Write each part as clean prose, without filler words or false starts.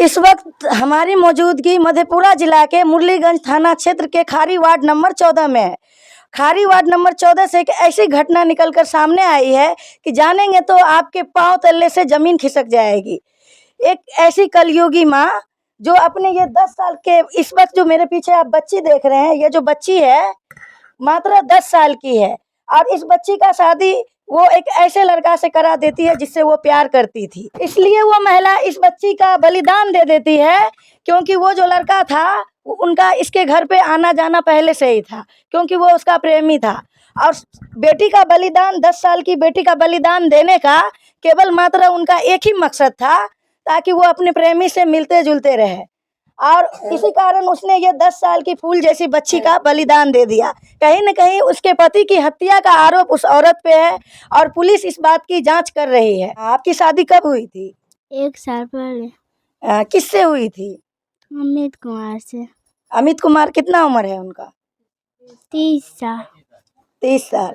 इस वक्त हमारी मौजूदगी मधेपुरा जिला के मुरलीगंज थाना क्षेत्र के खारी वार्ड नंबर 14 में है। खारी वार्ड नंबर 14 से एक ऐसी घटना निकलकर सामने आई है कि जानेंगे तो आपके पांव तले से जमीन खिसक जाएगी। एक ऐसी कलयुगी माँ जो अपने ये 10 साल के, इस वक्त जो मेरे पीछे आप बच्ची देख रहे हैं, ये जो बच्ची है मात्र 10 साल की है और इस बच्ची का शादी वो एक ऐसे लड़का से करा देती है जिससे वो प्यार करती थी। इसलिए वो महिला इस बच्ची का बलिदान दे देती है, क्योंकि वो जो लड़का था उनका इसके घर पे आना जाना पहले से ही था, क्योंकि वो उसका प्रेमी था। और बेटी का बलिदान, 10 साल की बेटी का बलिदान देने का केवल मात्र उनका एक ही मकसद था, ताकि वो अपने प्रेमी से मिलते जुलते रहे। और इसी कारण उसने ये 10 साल की फूल जैसी बच्ची का बलिदान दे दिया। कहीं न कहीं उसके पति की हत्या का आरोप उस औरत पे है और पुलिस इस बात की जांच कर रही है। आपकी शादी कब हुई थी? 1 साल पहले। किससे हुई थी? अमित कुमार से। अमित कुमार, कितना उम्र है उनका? 30 साल। 30 साल।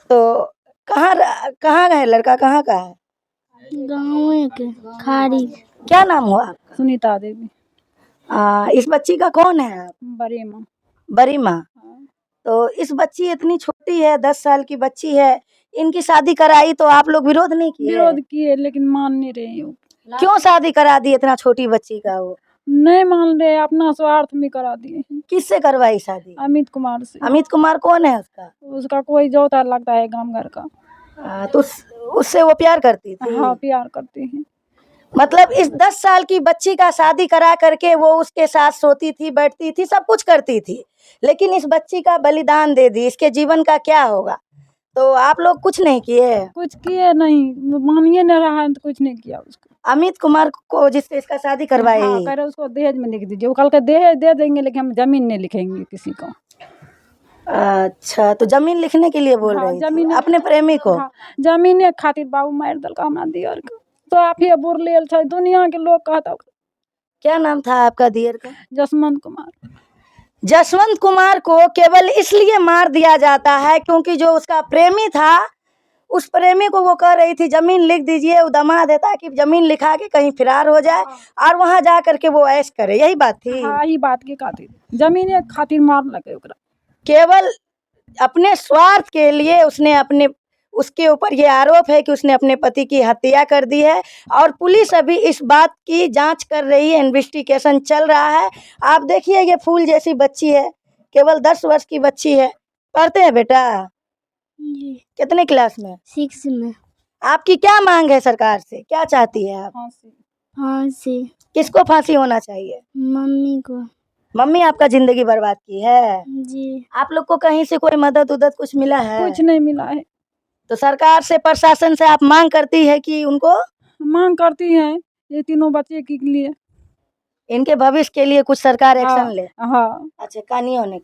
तो कहाँ है लड़का, कहाँ का है? गाँव के खारी। क्या नाम हुआ आपका? सुनीता देवी। इस बच्ची का कौन है आप? बड़ी माँ। बड़ी माँ। तो इस बच्ची इतनी छोटी है, 10 साल की बच्ची है, इनकी शादी कराई तो आप लोग विरोध नहीं किए? विरोध किए लेकिन मान नहीं रहे वो। क्यों शादी करा दी इतना छोटी बच्ची का? वो नहीं मान रहे, अपना स्वार्थ में करा दिए। किससे करवाई शादी? अमित कुमार से। अमित कुमार कौन है उसका? उसका कोई जोता लगता है गाँव घर का। तो उससे वो प्यार करती थी? हाँ, प्यार करते हैं। मतलब इस 10 साल की बच्ची का शादी करा करके वो उसके साथ सोती थी, बैठती थी, सब कुछ करती थी, लेकिन इस बच्ची का बलिदान दे दी। इसके जीवन का क्या होगा? तो आप लोग कुछ नहीं किए? कुछ किए नहीं, मानिए नहीं रहा है तो कुछ नहीं किया उसको। अमित कुमार को जिससे इसका शादी करवाई? हाँ, कह रहे उसको दहेज में लिख दीजिए। वो कल के दहेज दे देंगे लेकिन हम जमीन नहीं लिखेंगे किसी को। अच्छा, तो जमीन लिखने के लिए बोल रही थी अपने प्रेमी को? हाँ, जमीने खातिर बाबू मार दलका हमरा दियर के। तो आप ही बुर लेल छै, दुनिया के लोग कहता। क्या नाम था आपका दियर का? जसवंत कुमार। जसवंत कुमार को केवल इसलिए मार दिया जाता है क्योंकि जो उसका प्रेमी था, उस प्रेमी को वो कह रही थी जमीन लिख दीजिए, वो दामाद है, ताकि जमीन लिखा के कहीं फिरार हो जाए और वहां जा करके वो ऐश करे। यही बात थी? हाँ, यही बात के खातिर जमीने खातिर मार लगे ओकरा। केवल अपने स्वार्थ के लिए उसने उसके ऊपर ये आरोप है कि उसने अपने पति की हत्या कर दी है और पुलिस अभी इस बात की जांच कर रही है, इन्वेस्टिगेशन चल रहा है। आप देखिए, ये फूल जैसी बच्ची है, केवल 10 वर्ष की बच्ची है। पढ़ते हैं बेटा? जी। कितने क्लास में? 6 में। आपकी क्या मांग है सरकार से, क्या चाहती है आप? फांसी। किसको फांसी होना चाहिए? मम्मी को। मम्मी आपका जिंदगी बर्बाद की है? जी। आप लोग को कहीं से कोई मदद उदद कुछ मिला है? कुछ नहीं मिला है। तो सरकार से, प्रशासन से आप मांग करती है कि उनको? मांग करती हैं ये तीनों बच्चे के लिए, इनके भविष्य के लिए कुछ सरकार एक्शन ले। हाँ। अच्छा, कानियो ने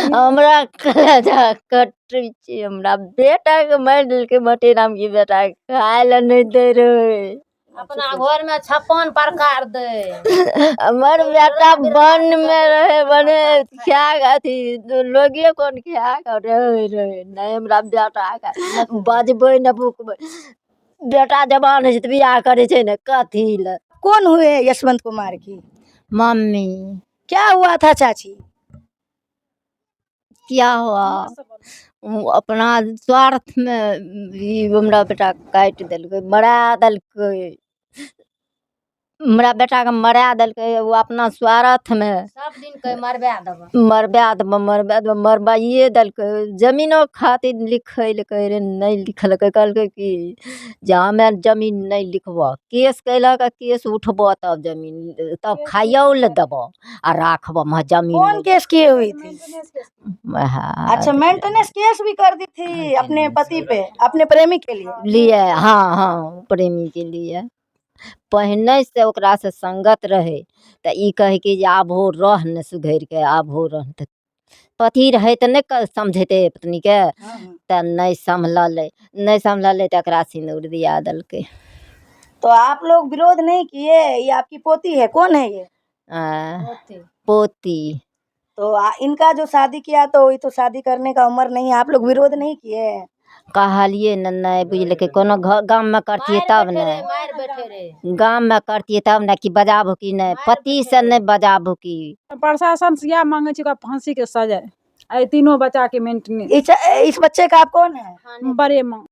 हमरा कलेजा कटरी छी। हमरा बेटा के मार दिल के मटे नाम की बेटा खाए ला नहीं दे रहे। अपना घर में 56 प्रकार दे। हमर बेटा वन में रहे, बने क्या थी लोगे कौन क्या रहे नहीं। हमरा बेटा का बजबै न भूकबै। बेटा जवान है तो बियाह करे छे न कथी ल। कौन हुए यशवंत कुमार की मम्मी? क्या हुआ था चाची? क्या हुआ, अपना स्वार्थ में भी हमरा बेटा काट दिलकै, मरा दिलकै। हमरा बेटा के मरा दिलकै, वो अपना स्वार्थ में सब दिन कह मरबा देब मरबाइए दिलकै। जमीनो खातिर लिखैलकै रे, नहीं लिखलकै, कहलकै कि जहाँ मैं जमीन नहीं लिखबो, केस कैलक, केस उठबो तब जमीन, तब खाइयो ले देबो आ राखबो वहाँ जमीन। कौन केस किए हुई थी? हाँ, अच्छा, मेंटेनेंस केस भी कर दी थी अपने पति पे, अपने प्रेमी के लिए? हाँ हाँ, प्रेमी के लिए। पहले से ओकरा से संगत रहे तो ई कहे कि आबो रह न सुधर के, आबो रह। तो पति रहे तो नहीं समझते पत्नी के, तो नहीं संभल तो एकरा सिंदूर दिया दलके। तो आप लोग विरोध नहीं किए? ये आपकी पोती है, कौन है ये? पोती। तो इनका जो शादी किया तो ये तो शादी करने का उम्र नहीं है, आप लोग विरोध नहीं किए? कहलिए न नहीं बुझलकै कोनो गाम में करतिए तब न मार बैठे रे गाम में करतिए तब न कि बजाबू कि नहीं पति से नहीं बजाबू कि प्रशासन से यह मांगे छी ओकरा फांसी के सजा। तीनों बच्चा के मेंटेनेंस इस बच्चे का आप कौन है? बड़े माँ